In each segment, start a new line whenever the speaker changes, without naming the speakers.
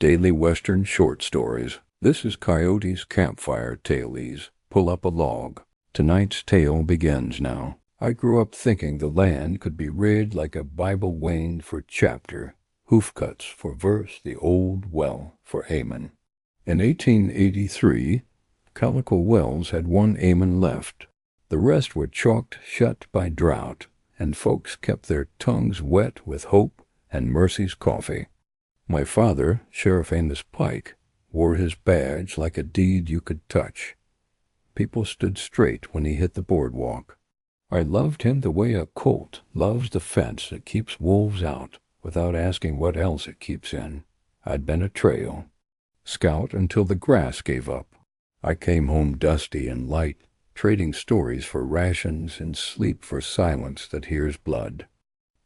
Daily Western Short Stories. This is Coyote's Campfire Tales. Pull up a log. Tonight's tale begins now. I grew up thinking the land could be read like a Bible waned for chapter, hoofcuts for verse, the old well for amen. In 1883, Calico Wells had one amen left. The rest were chalked shut by drought, and folks kept their tongues wet with hope and Mercy's coffee. My father, Sheriff Amos Pike, wore his badge like a deed you could touch. People stood straight when he hit the boardwalk. I loved him the way a colt loves the fence that keeps wolves out without asking what else it keeps in. I'd been a trail scout until the grass gave up. I came home dusty and light, trading stories for rations and sleep for silence that hears blood.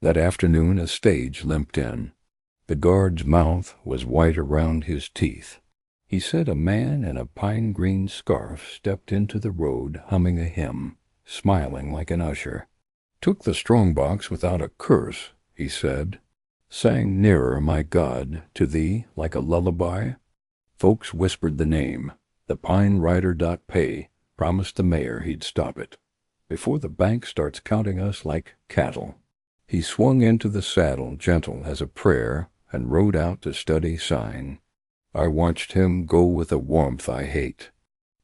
That afternoon a stage limped in. The guard's mouth was white around his teeth. He said a man in a pine-green scarf stepped into the road humming a hymn, smiling like an usher. Took the strongbox without a curse, he said. Sang Nearer, My God, to Thee like a lullaby. Folks whispered the name. The Pine Rider.Pay promised the mayor he'd stop it before the bank starts counting us like cattle. He swung into the saddle gentle as a prayer and rode out to study sign. I watched him go with a warmth I hate,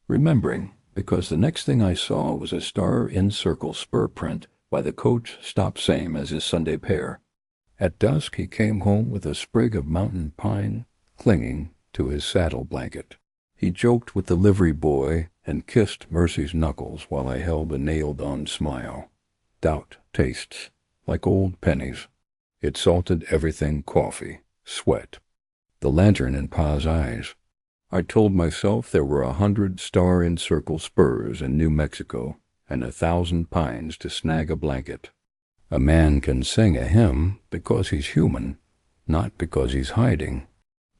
remembering, because the next thing I saw was a star-in-circle spur print by the coach stopped same as his Sunday pair. At dusk he came home with a sprig of mountain pine clinging to his saddle blanket. He joked with the livery boy and kissed Mercy's knuckles while I held a nailed-on smile. Doubt tastes like old pennies. It salted everything coffee, sweat, the lantern in Pa's eyes. I told myself there were 100 star-in-circle spurs in New Mexico and 1,000 pines to snag a blanket. A man can sing a hymn because he's human, not because he's hiding.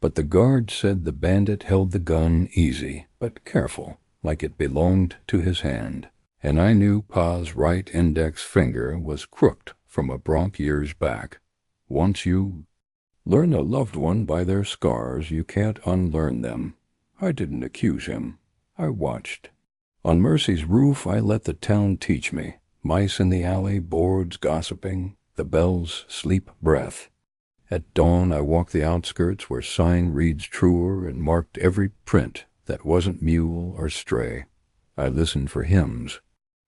But the guard said the bandit held the gun easy, but careful, like it belonged to his hand. And I knew Pa's right index finger was crooked from a bronc years back. Once you learn a loved one by their scars, you can't unlearn them. I didn't accuse him. I watched. On Mercy's roof I let the town teach me. Mice in the alley, boards gossiping, the bells' sleep breath. At dawn I walked the outskirts where sign reads truer and marked every print that wasn't mule or stray. I listened for hymns.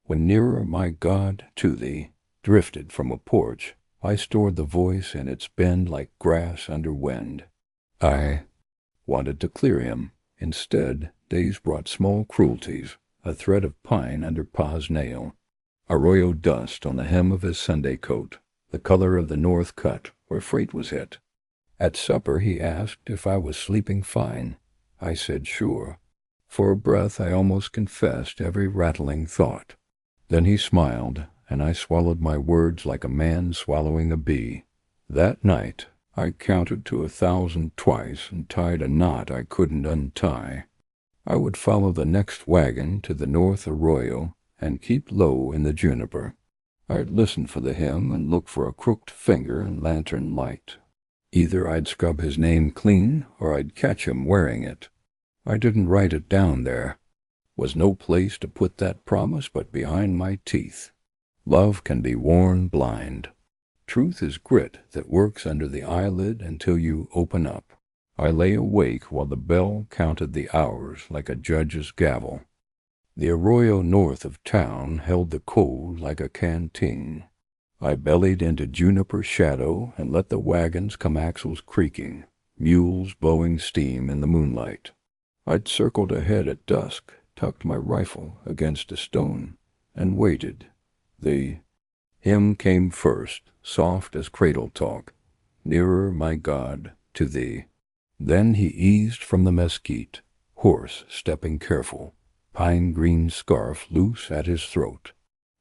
When Nearer, My God, to Thee drifted from a porch, I stored the voice in its bend like grass under wind. I wanted to clear him. Instead, days brought small cruelties, a thread of pine under Pa's nail, arroyo dust on the hem of his Sunday coat, the color of the north cut where freight was hit. At supper he asked if I was sleeping fine. I said sure. For a breath I almost confessed every rattling thought. Then he smiled, and I swallowed my words like a man swallowing a bee. That night I counted to 1,000 twice and tied a knot I couldn't untie. I would follow the next wagon to the north arroyo and keep low in the juniper. I'd listen for the hymn and look for a crooked finger and lantern light. Either I'd scrub his name clean or I'd catch him wearing it. I didn't write it down there. Was no place to put that promise but behind my teeth. Love can be worn blind. Truth is grit that works under the eyelid until you open up. I lay awake while the bell counted the hours like a judge's gavel. The arroyo north of town held the cold like a canteen. I bellied into juniper shadow and let the wagons come axles creaking, mules blowing steam in the moonlight. I'd circled ahead at dusk, tucked my rifle against a stone, and waited. The hymn came first, soft as cradle talk, Nearer, My God, to Thee. Then he eased from the mesquite, horse stepping careful, pine-green scarf loose at his throat.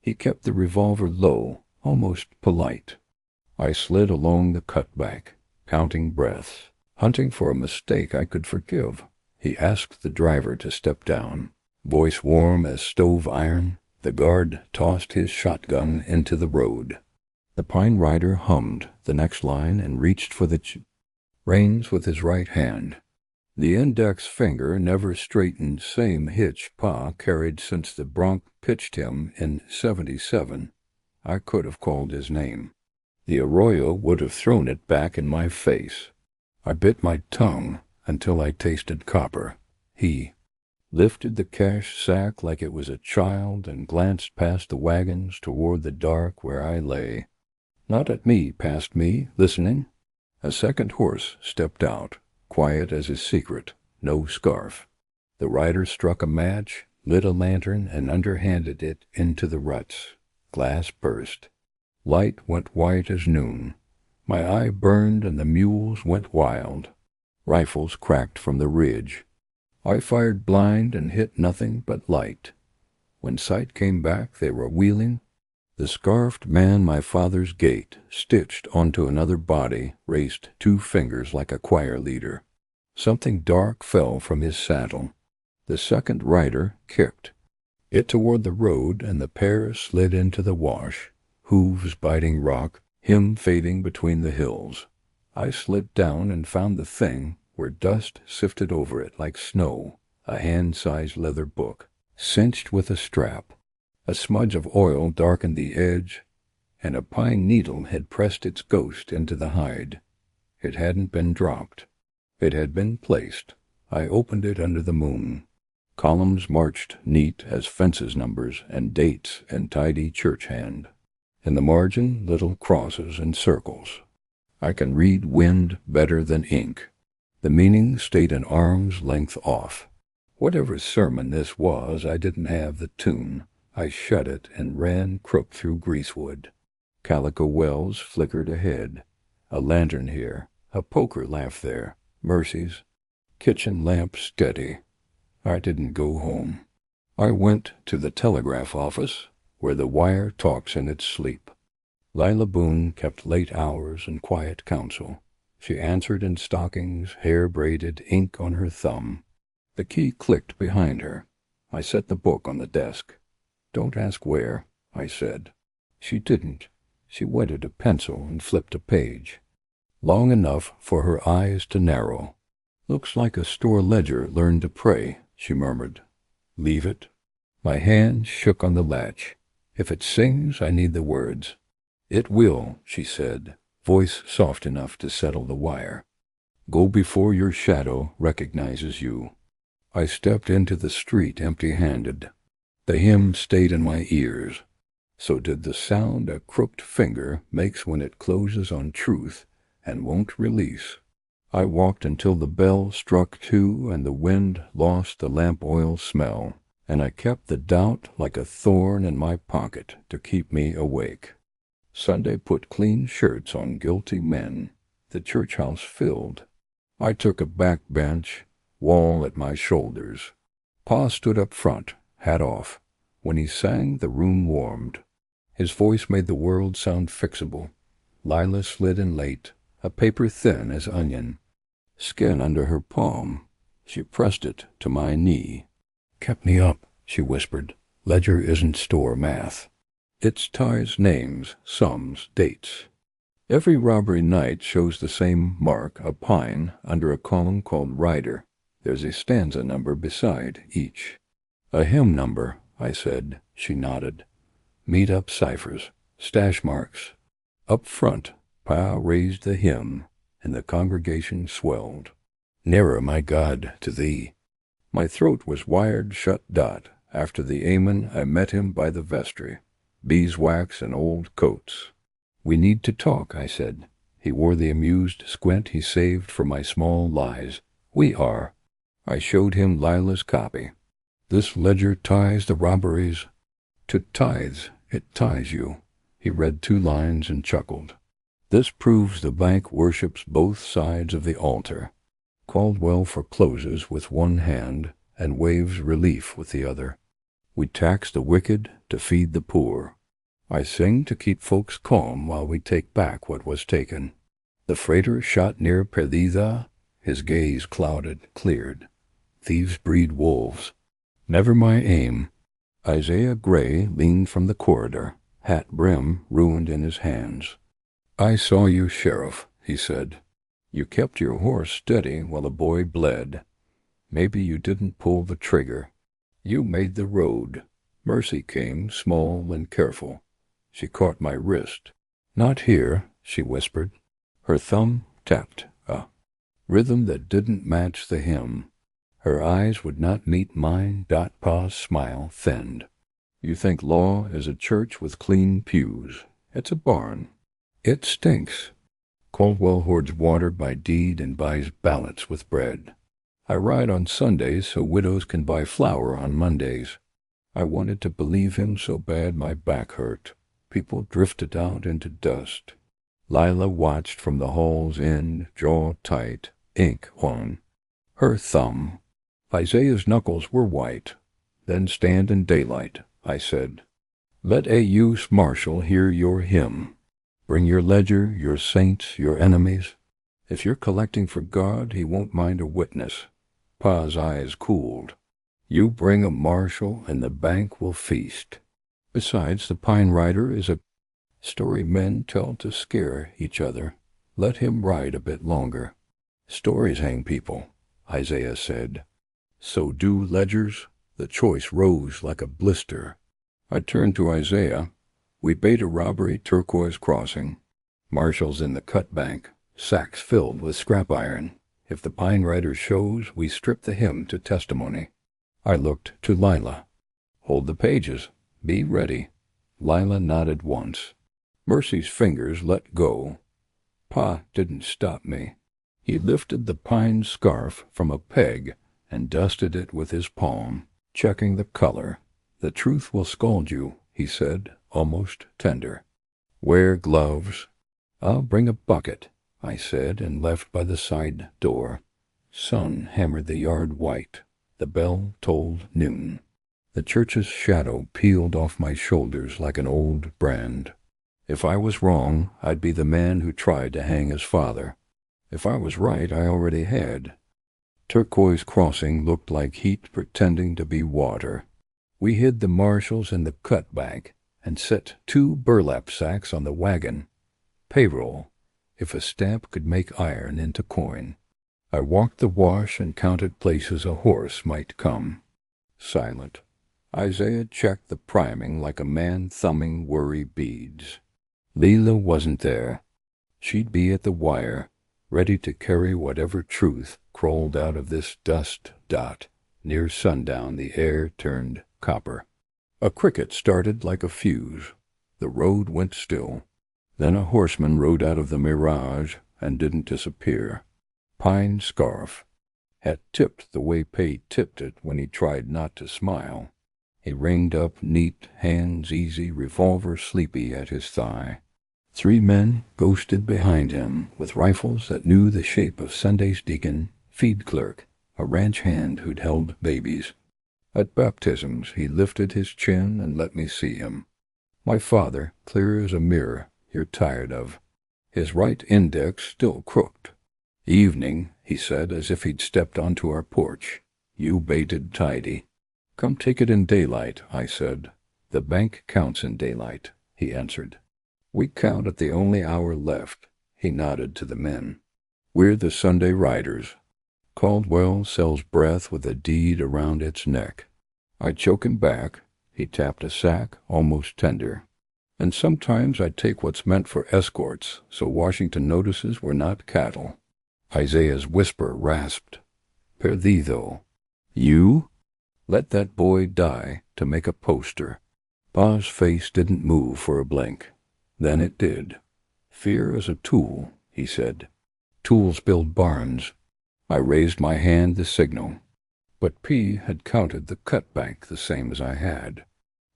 He kept the revolver low, almost polite. I slid along the cutback, counting breaths, hunting for a mistake I could forgive. He asked the driver to step down. Voice warm as stove iron, the guard tossed his shotgun into the road. The Pine Rider hummed the next line and reached for the reins with his right hand. The index finger never straightened same hitch Pa carried since the bronc pitched him in '77. I could have called his name. The arroyo would have thrown it back in my face. I bit my tongue until I tasted copper. He lifted the cash sack like it was a child and glanced past the wagons toward the dark where I lay. Not at me, past me, listening. A second horse stepped out, quiet as his secret, no scarf. The rider struck a match, lit a lantern, and underhanded it into the ruts. Glass burst. Light went white as noon. My eye burned and the mules went wild. Rifles cracked from the ridge. I fired blind and hit nothing but light. When sight came back, they were wheeling. The scarfed man my father's gait, stitched onto another body, raced 2 fingers like a choir leader. Something dark fell from his saddle. The second rider kicked it toward the road, and the pair slid into the wash, hooves biting rock, him fading between the hills. I slid down and found the thing where dust sifted over it like snow, a hand-sized leather book, cinched with a strap. A smudge of oil darkened the edge, and a pine needle had pressed its ghost into the hide. It hadn't been dropped. It had been placed. I opened it under the moon. Columns marched neat as fences numbers and dates and tidy church hand. In the margin, little crosses and circles. I can read wind better than ink. The meaning stayed an arm's length off. Whatever sermon this was, I didn't have the tune. I shut it and ran crook through greasewood. Calico wells flickered ahead. A lantern here, a poker laugh there. Mercies. Kitchen lamp steady. I didn't go home. I went to the telegraph office, where the wire talks in its sleep. Lila Boone kept late hours and quiet counsel. She answered in stockings, hair braided, ink on her thumb. The key clicked behind her. I set the book on the desk. "Don't ask where," I said. She didn't. She wetted a pencil and flipped a page. Long enough for her eyes to narrow. "Looks like a store ledger learned to pray," she murmured. "Leave it." My hand shook on the latch. "If it sings, I need the words." "It will," she said, voice soft enough to settle the wire. "Go before your shadow recognizes you." I stepped into the street empty-handed. The hymn stayed in my ears. So did the sound a crooked finger makes when it closes on truth and won't release. I walked until the bell struck 2 and the wind lost the lamp oil smell, and I kept the doubt like a thorn in my pocket to keep me awake. Sunday put clean shirts on guilty men. The church house filled. I took a back bench, wall at my shoulders. Pa stood up front, hat off. When he sang, the room warmed. His voice made the world sound fixable. Lila slid in late, a paper thin as onion. Skin under her palm. She pressed it to my knee. "Kept me up," she whispered. "Ledger isn't store math. It's ties names, sums, dates. Every robbery night shows the same mark, a pine, under a column called rider. There's a stanza number beside each." "A hymn number," I said. She nodded. "Meet-up ciphers, stash marks." Up front, Pa raised the hymn, and the congregation swelled. "Nearer, my God, to thee." My throat was wired shut dot. After the amen, I met him by the vestry. Beeswax and old coats. "We need to talk," I said. He wore the amused squint he saved for my small lies. "We are." I showed him Lila's copy. "This ledger ties the robberies to tithes. It ties you." He read 2 lines and chuckled. "This proves the bank worships both sides of the altar. Caldwell forecloses with one hand and waives relief with the other. We tax the wicked to feed the poor. I sing to keep folks calm while we take back what was taken. The freighter shot near Perdida." His gaze clouded, cleared. "Thieves breed wolves. Never my aim." Isaiah Gray leaned from the corridor, hat brim ruined in his hands. "I saw you, Sheriff," he said. You kept your horse steady while the boy bled. Maybe you didn't pull the trigger. You made the road. Mercy came, small and careful. She caught my wrist. Not here, she whispered. Her thumb tapped a rhythm that didn't match the hymn. Her eyes would not meet mine. Pa's smile thinned. You think law is a church with clean pews. It's a barn. It stinks. Caldwell hoards water by deed and buys ballots with bread. I ride on Sundays so widows can buy flour on Mondays. I wanted to believe him so bad my back hurt. People drifted out into dust. Lila watched from the hall's end, jaw tight, ink on her thumb. Isaiah's knuckles were white. Then stand in daylight, I said. Let a youth marshal hear your hymn. Bring your ledger, your saints, your enemies. If you're collecting for God, he won't mind a witness. Pa's eyes cooled. You bring a marshal and the bank will feast. Besides, the Pine Rider is a story men tell to scare each other. Let him ride a bit longer. Stories hang people, Isaiah said. So do ledgers. The choice rose like a blister. I turned to Isaiah. We bait a robbery turquoise crossing. Marshals in the cut bank, sacks filled with scrap iron. If the Pine Rider shows, we strip the hymn to testimony. I looked to Lila. Hold the pages. Be ready. Lila nodded once. Mercy's fingers let go. Pa didn't stop me. He lifted the pine scarf from a peg and dusted it with his palm, checking the color. The truth will scald you, he said, almost tender. Wear gloves. I'll bring a bucket, I said, and left by the side door. Sun hammered the yard white. The bell tolled noon. The church's shadow peeled off my shoulders like an old brand. If I was wrong, I'd be the man who tried to hang his father. If I was right, I already had. Turquoise Crossing looked like heat pretending to be water. We hid the marshals in the cut bank and set 2 burlap sacks on the wagon. Payroll, if a stamp could make iron into coin. I walked the wash and counted places a horse might come. Silent. Isaiah checked the priming like a man thumbing worry beads. Leela wasn't there. She'd be at the wire, ready to carry whatever truth crawled out of this dust dot. Near sundown the air turned copper. A cricket started like a fuse. The road went still. Then a horseman rode out of the mirage and didn't disappear. Pine scarf. Hat tipped the way Pay tipped it when he tried not to smile. He reined up, neat, hands easy, revolver sleepy at his thigh. 3 men ghosted behind him with rifles that knew the shape of Sunday's deacon, feed clerk, a ranch hand who'd held babies. At baptisms he lifted his chin and let me see him. My father, clear as a mirror, you're tired of. His right index still crooked. Evening, he said, as if he'd stepped onto our porch. You baited tidy. Come take it in daylight, I said. The bank counts in daylight, he answered. We count at the only hour left, he nodded to the men. We're the Sunday Riders. Caldwell sells breath with a deed around its neck. I choke him back. He tapped a sack, almost tender. And sometimes I take what's meant for escorts, so Washington notices we're not cattle. Isaiah's whisper rasped. Perdido. You? Let that boy die to make a poster. Pa's face didn't move for a blink. Then it did. Fear is a tool, he said. Tools build barns. I raised my hand to signal. But P had counted the cut bank the same as I had.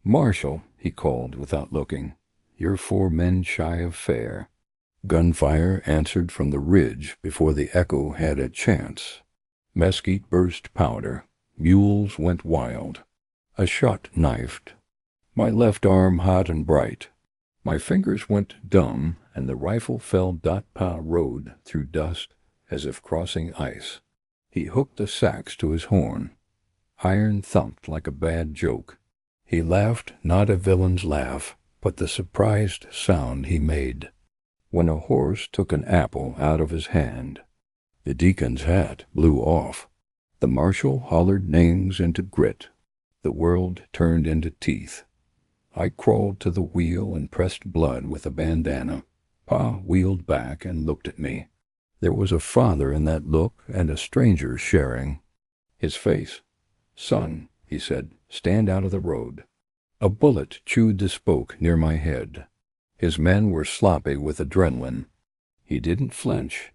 Marshal, he called without looking. You're 4 men shy of fair. Gunfire answered from the ridge before the echo had a chance. Mesquite burst powder. Mules went wild. A shot knifed. My left arm hot and bright. My fingers went dumb, and the rifle fell. Pa rode through dust as if crossing ice. He hooked the sacks to his horn. Iron thumped like a bad joke. He laughed, not a villain's laugh, but the surprised sound he made when a horse took an apple out of his hand. The deacon's hat blew off. The marshal hollered names into grit. The world turned into teeth. I crawled to the wheel and pressed blood with a bandana. Pa wheeled back and looked at me. There was a father in that look and a stranger sharing. His face. "Son," he said, "stand out of the road." A bullet chewed the spoke near my head. His men were sloppy with adrenaline. He didn't flinch.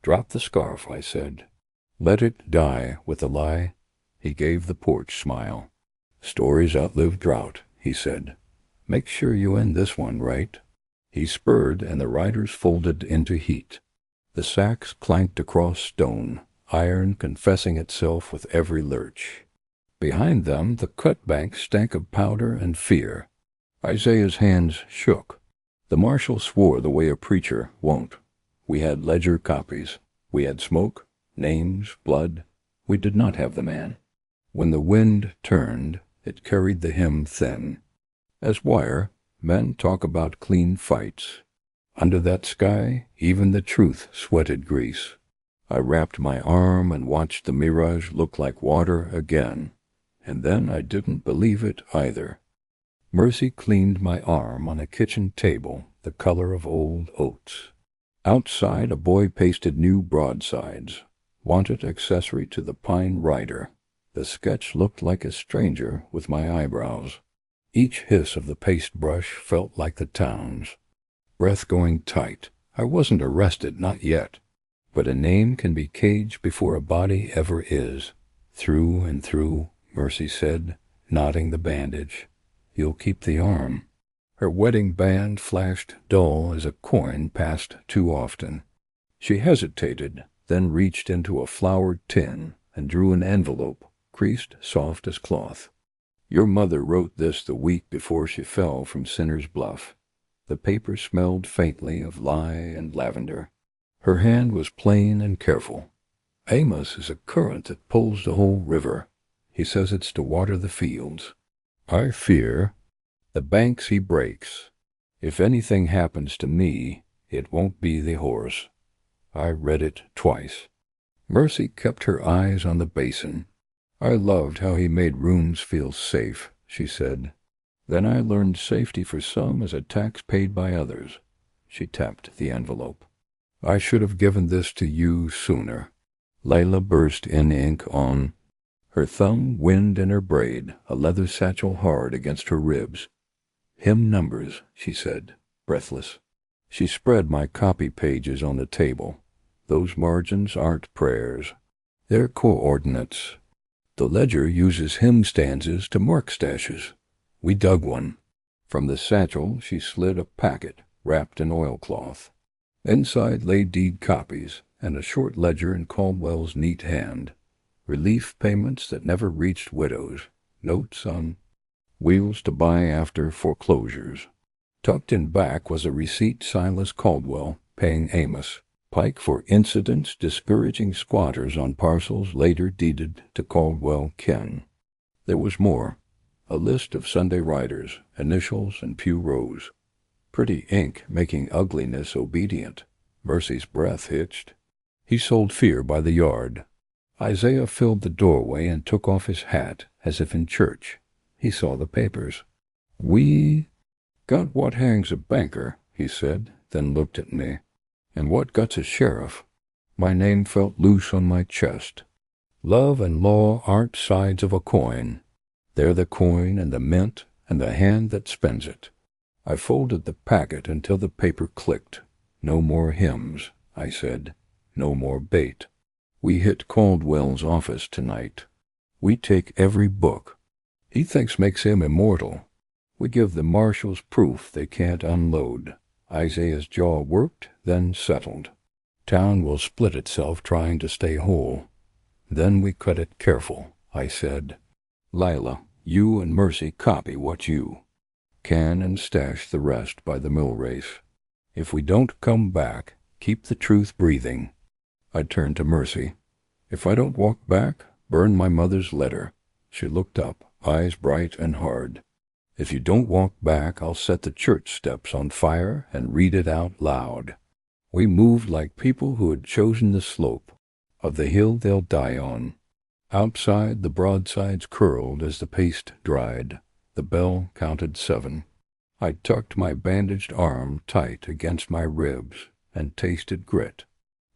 "Drop the scarf," I said. "Let it die with a lie." He gave the porch smile. "Stories outlive drought," he said. "Make sure you end this one right." He spurred, and the riders folded into heat. The sacks clanked across stone, iron confessing itself with every lurch. Behind them, the cut bank stank of powder and fear. Isaiah's hands shook. The marshal swore the way a preacher won't. We had ledger copies. We had smoke, names, blood. We did not have the man. When the wind turned, it carried the hymn thin. As wire, men talk about clean fights. Under that sky, even the truth sweated grease. I wrapped my arm and watched the mirage look like water again. And then I didn't believe it either. Mercy cleaned my arm on a kitchen table, the color of old oats. Outside, a boy pasted new broadsides. Wanted accessory to the Pine Rider. The sketch looked like a stranger with my eyebrows. Each hiss of the paste brush felt like the town's. Breath going tight. I wasn't arrested, not yet. But a name can be caged before a body ever is. "Through and through," Mercy said, knotting the bandage. "You'll keep the arm." Her wedding band flashed dull as a coin passed too often. She hesitated, then reached into a floured tin and drew an envelope, creased soft as cloth. "Your mother wrote this the week before she fell from Sinner's Bluff." The paper smelled faintly of lye and lavender. Her hand was plain and careful. "Amos is a current that pulls the whole river. He says it's to water the fields. I fear the banks he breaks. If anything happens to me, it won't be the horse." I read it twice. Mercy kept her eyes on the basin. "I loved how he made rooms feel safe," she said. "Then I learned safety for some is a tax paid by others." She tapped the envelope. "I should have given this to you sooner." Layla burst in ink on. Her thumb wind in her braid, a leather satchel hard against her ribs. "Hymn numbers," she said, breathless. She spread my copy pages on the table. "Those margins aren't prayers. They're coordinates. The ledger uses hymn stanzas to mark stashes. We dug one." From the satchel she slid a packet wrapped in oilcloth. Inside lay deed copies and a short ledger in Caldwell's neat hand. Relief payments that never reached widows. Notes on wheels to buy after foreclosures. Tucked in back was a receipt Silas Caldwell paying Amos Pike for incidents discouraging squatters on parcels later deeded to Caldwell Ken. There was more. A list of Sunday riders, initials and pew rows. Pretty ink making ugliness obedient. Mercy's breath hitched. He sold fear by the yard. Isaiah filled the doorway and took off his hat as if in church. He saw the papers. "We got what hangs a banker," he said, then looked at me. "And what guts a sheriff?" My name felt loose on my chest. Love and law aren't sides of a coin. They're the coin and the mint and the hand that spends it. I folded the packet until the paper clicked. "No more hymns," I said. "No more bait. We hit Caldwell's office tonight. We take every book he thinks makes him immortal. We give the marshals proof they can't unload." Isaiah's jaw worked, then settled. "Town will split itself trying to stay whole. Then we cut it careful," I said. "Lila, you and Mercy copy what you can and stash the rest by the mill race. If we don't come back, keep the truth breathing." I turned to Mercy. "If I don't walk back, burn my mother's letter." She looked up, eyes bright and hard. "If you don't walk back, I'll set the church steps on fire and read it out loud." We moved like people who had chosen the slope. of the hill they'll die on. Outside, the broadsides curled as the paste dried. The bell counted 7. I tucked my bandaged arm tight against my ribs and tasted grit.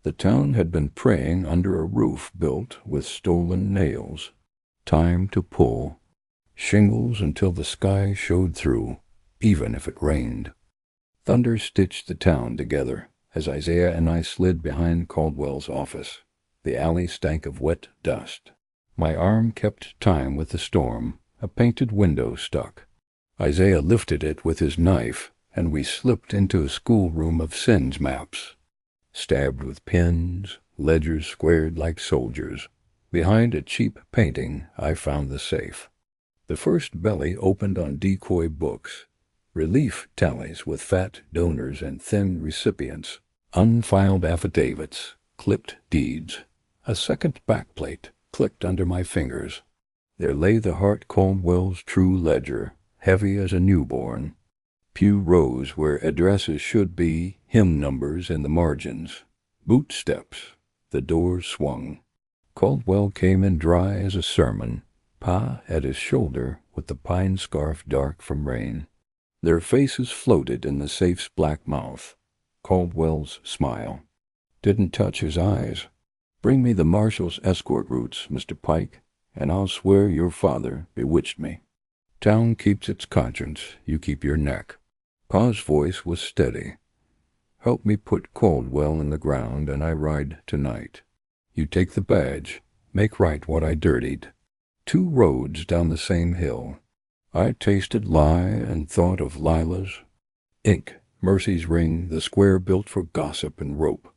The town had been praying under a roof built with stolen nails. Time to pull. Shingles until the sky showed through, even if it rained. Thunder stitched the town together as Isaiah and I slid behind Caldwell's office. The alley stank of wet dust. My arm kept time with the storm. A painted window stuck. Isaiah lifted it with his knife, and we slipped into a schoolroom of sins maps. Stabbed with pins, ledgers squared like soldiers. Behind a cheap painting, I found the safe. The first belly opened on decoy books. Relief tallies with fat donors and thin recipients. Unfiled affidavits, clipped deeds. A second backplate clicked under my fingers. There lay the Hart Caldwell's true ledger, heavy as a newborn. Pew rows where addresses should be, hymn numbers in the margins. Boot steps. The doors swung. Caldwell came in dry as a sermon, Pa at his shoulder with the pine scarf dark from rain. Their faces floated in the safe's black mouth. Caldwell's smile didn't touch his eyes. Bring me the marshal's escort routes, Mr. Pike, and I'll swear your father bewitched me. Town keeps its conscience, you keep your neck. Pa's voice was steady. Help me put Caldwell in the ground, and I ride tonight. You take the badge, make right what I dirtied. 2 roads down the same hill. I tasted lie and thought of Lila's ink, Mercy's ring, the square built for gossip and rope.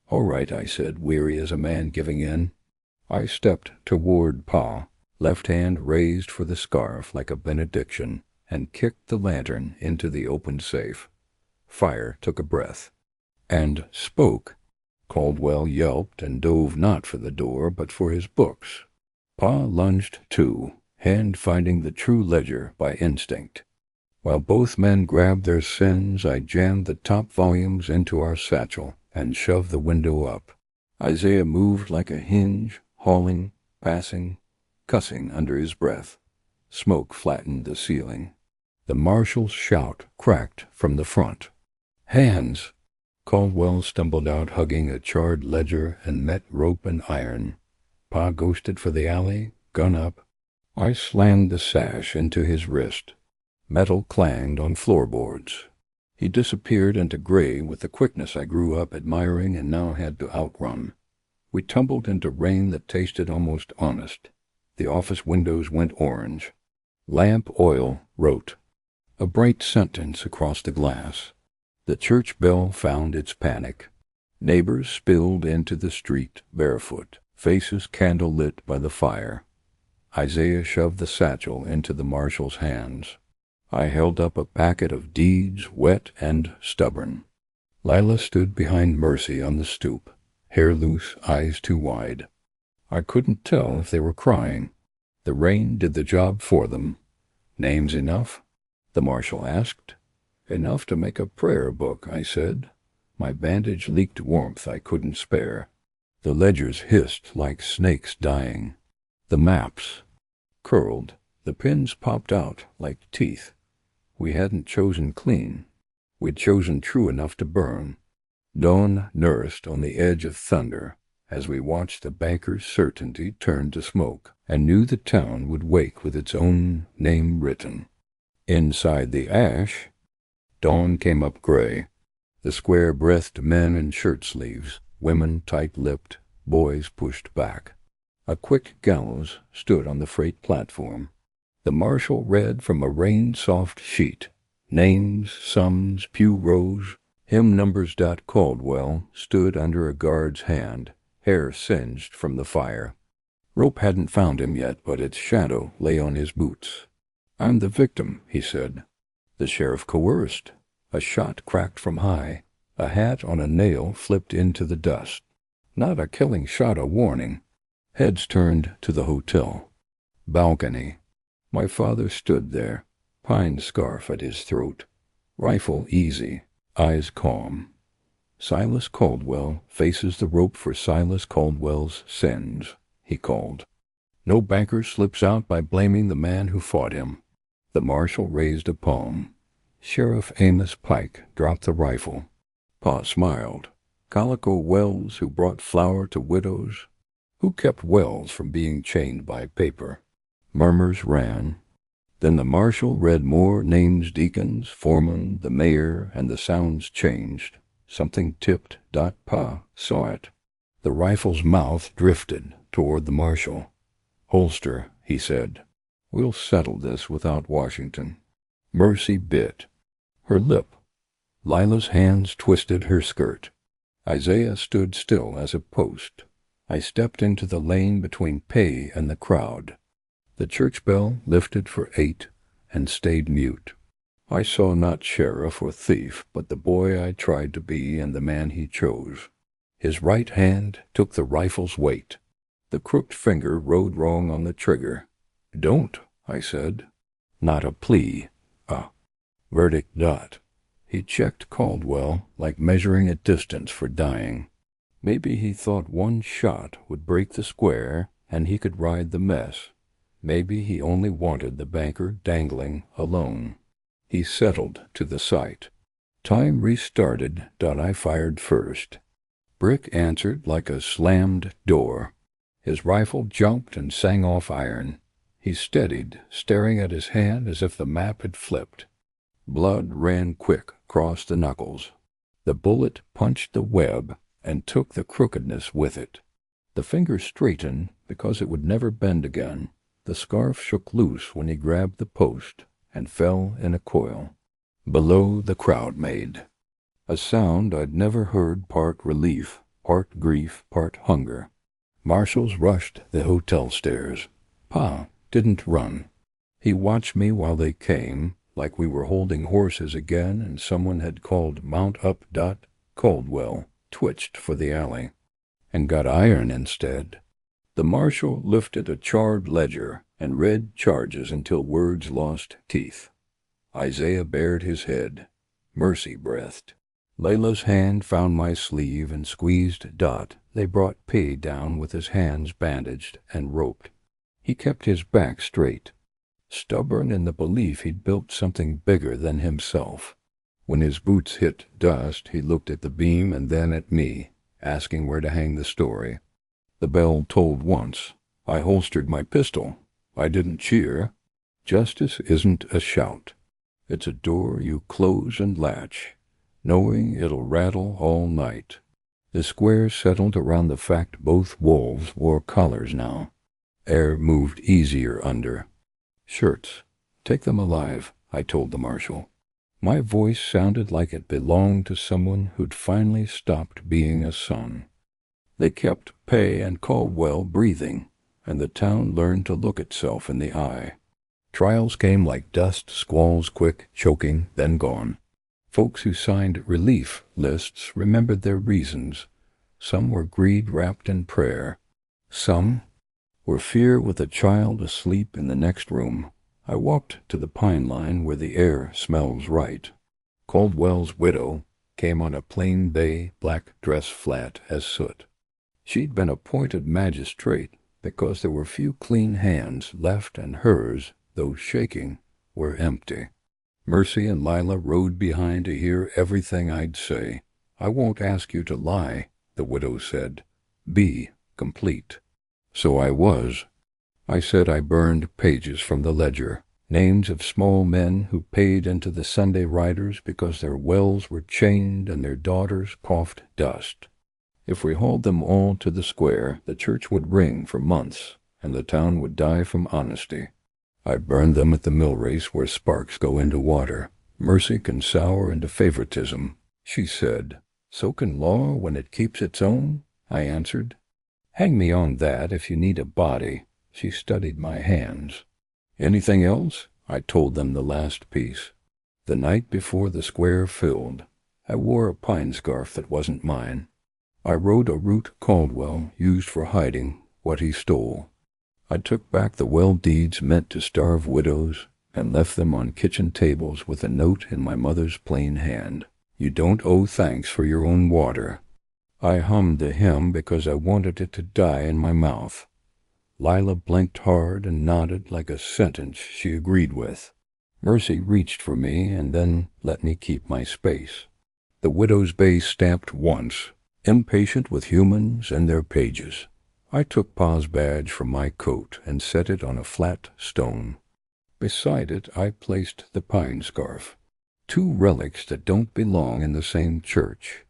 All right, I said, weary as a man giving in. I stepped toward Pa, left hand raised for the scarf like a benediction, and kicked the lantern into the open safe. Fire took a breath, and spoke. Caldwell yelped and dove not for the door, but for his books. Pa lunged too, hand finding the true ledger by instinct. While both men grabbed their sins, I jammed the top volumes into our satchel and shoved the window up. Isaiah moved like a hinge, hauling, passing, cussing under his breath. Smoke flattened the ceiling. The marshal's shout cracked from the front. Hands! Caldwell stumbled out hugging a charred ledger and met rope and iron. Pa ghosted for the alley, gun up. I slammed the sash into his wrist. Metal clanged on floorboards. He disappeared into gray with the quickness I grew up admiring and now had to outrun. We tumbled into rain that tasted almost honest. The office windows went orange. Lamp oil wrote. A bright sentence across the glass. The church bell found its panic. Neighbors spilled into the street barefoot, faces candle-lit by the fire. Isaiah shoved the satchel into the marshal's hands. I held up a packet of deeds, wet and stubborn. Lila stood behind Mercy on the stoop, hair loose, eyes too wide. I couldn't tell if they were crying. The rain did the job for them. Names enough? The marshal asked. Enough to make a prayer book, I said. My bandage leaked warmth I couldn't spare. The ledgers hissed like snakes dying. The maps curled. The pins popped out like teeth. We hadn't chosen clean. We'd chosen true enough to burn. Dawn nursed on the edge of thunder as we watched the banker's certainty turn to smoke and knew the town would wake with its own name written. Inside the ash, dawn came up gray. The square-breathed men in shirt-sleeves, women tight-lipped, boys pushed back. A quick gallows stood on the freight platform. The marshal read from a rain-soft sheet. Names, sums, pew rows, hymn numbers. Caldwell stood under a guard's hand, hair singed from the fire. Rope hadn't found him yet, but its shadow lay on his boots. I'm the victim, he said. The sheriff coerced. A shot cracked from high. A hat on a nail flipped into the dust. Not a killing shot, a warning. Heads turned to the hotel. Balcony. My father stood there, pine scarf at his throat. Rifle easy, eyes calm. "Silas Caldwell faces the rope for Silas Caldwell's sins," he called. "No banker slips out by blaming the man who fought him." The marshal raised a palm. Sheriff Amos Pike dropped the rifle. Pa smiled. "Calico Wells, who brought flour to widows? Who kept Wells from being chained by paper?" Murmurs ran. Then the marshal read more names: deacons, foreman, the mayor, and the sounds changed. Something tipped. Pa saw it. The rifle's mouth drifted toward the marshal. "Holster," he said. "We'll settle this without Washington." Mercy bit her lip. Lila's hands twisted her skirt. Isaiah stood still as a post. I stepped into the lane between Pay and the crowd. The church bell lifted for 8 and stayed mute. I saw not sheriff or thief, but the boy I tried to be and the man he chose. His right hand took the rifle's weight. The crooked finger rode wrong on the trigger. "Don't," I said. Not a plea. A verdict. He checked Caldwell like measuring a distance for dying. Maybe he thought one shot would break the square and he could ride the mess. Maybe he only wanted the banker dangling alone. He settled to the sight. Time restarted. I fired first. Brick answered like a slammed door. His rifle jumped and sang off iron. He steadied, staring at his hand as if the map had flipped. Blood ran quick across the knuckles. The bullet punched the web and took the crookedness with it. The finger straightened because it would never bend again. The scarf shook loose when he grabbed the post and fell in a coil. Below, the crowd made a sound I'd never heard, part relief, part grief, part hunger. Marshals rushed the hotel stairs. Pa didn't run. He watched me while they came, like we were holding horses again and someone had called "Mount up." Caldwell twitched for the alley and got iron instead. The marshal lifted a charred ledger and read charges until words lost teeth. Isaiah bared his head. Mercy breathed. Layla's hand found my sleeve and squeezed. They brought P down with his hands bandaged and roped. He kept his back straight, stubborn in the belief he'd built something bigger than himself. When his boots hit dust, he looked at the beam and then at me, asking where to hang the story. The bell tolled once. I holstered my pistol. I didn't cheer. Justice isn't a shout. It's a door you close and latch, knowing it'll rattle all night. The square settled around the fact both wolves wore collars now. Air moved easier under. "Shirts. Take them alive," I told the marshal. My voice sounded like it belonged to someone who'd finally stopped being a son. They kept Pay and Caldwell breathing, and the town learned to look itself in the eye. Trials came like dust squalls, quick, choking, then gone. Folks who signed relief lists remembered their reasons. Some were greed wrapped in prayer. Some were fear with a child asleep in the next room. I walked to the pine line where the air smells right. Caldwell's widow came on a plain bay black dress flat as soot. She'd been appointed magistrate because there were few clean hands left and hers, though shaking, were empty. Mercy and Lila rode behind to hear everything I'd say. "I won't ask you to lie," the widow said. "Be complete." So I was. I said I burned pages from the ledger, names of small men who paid into the Sunday riders because their wells were chained and their daughters coughed dust. If we hauled them all to the square, the church would ring for months, and the town would die from honesty. I burned them at the mill race where sparks go into water. Mercy can sour into favoritism, she said. So can law when it keeps its own, I answered. Hang me on that if you need a body. She studied my hands. Anything else? I told them the last piece. The night before the square filled, I wore a pine scarf that wasn't mine. I rode a route Caldwell used for hiding what he stole. I took back the well deeds meant to starve widows and left them on kitchen tables with a note in my mother's plain hand. You don't owe thanks for your own water. I hummed the hymn because I wanted it to die in my mouth. Lila blinked hard and nodded like a sentence she agreed with. Mercy reached for me and then let me keep my space. The widow's bay stamped once, impatient with humans and their pages. I took Pa's badge from my coat and set it on a flat stone. Beside it I placed the pine scarf, two relics that don't belong in the same church.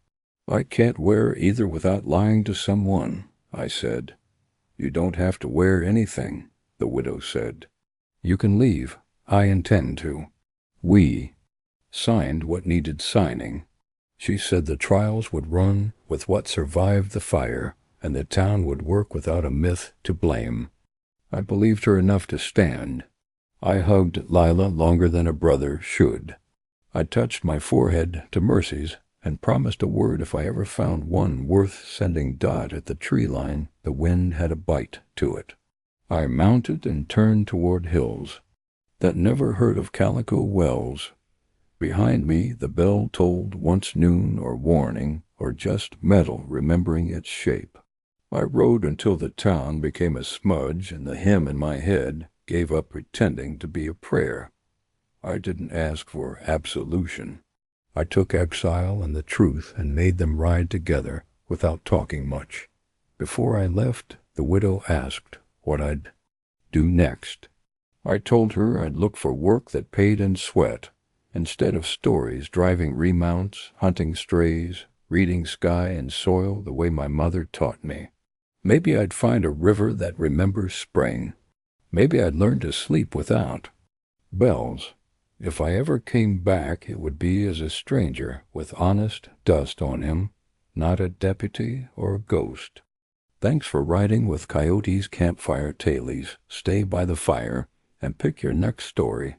I can't wear either without lying to someone, I said. You don't have to wear anything, the widow said. You can leave. I intend to. We signed what needed signing. She said the trials would run with what survived the fire, and the town would work without a myth to blame. I believed her enough to stand. I hugged Lila longer than a brother should. I touched my forehead to Mercy's and promised a word if I ever found one worth sending Dot at the tree line. The wind had a bite to it. I mounted and turned toward hills that never heard of Calico Wells. Behind me the bell tolled once noon or warning or just metal remembering its shape. I rode until the town became a smudge and the hymn in my head gave up pretending to be a prayer. I didn't ask for absolution. I took exile and the truth and made them ride together without talking much. Before I left, the widow asked what I'd do next. I told her I'd look for work that paid in sweat, instead of stories driving remounts, hunting strays, reading sky and soil the way my mother taught me. Maybe I'd find a river that remembers spring. Maybe I'd learn to sleep without bells. If I ever came back, it would be as a stranger with honest dust on him, not a deputy or a ghost. Thanks for riding with Coyote's Campfire Tailies. Stay by the fire and pick your next story.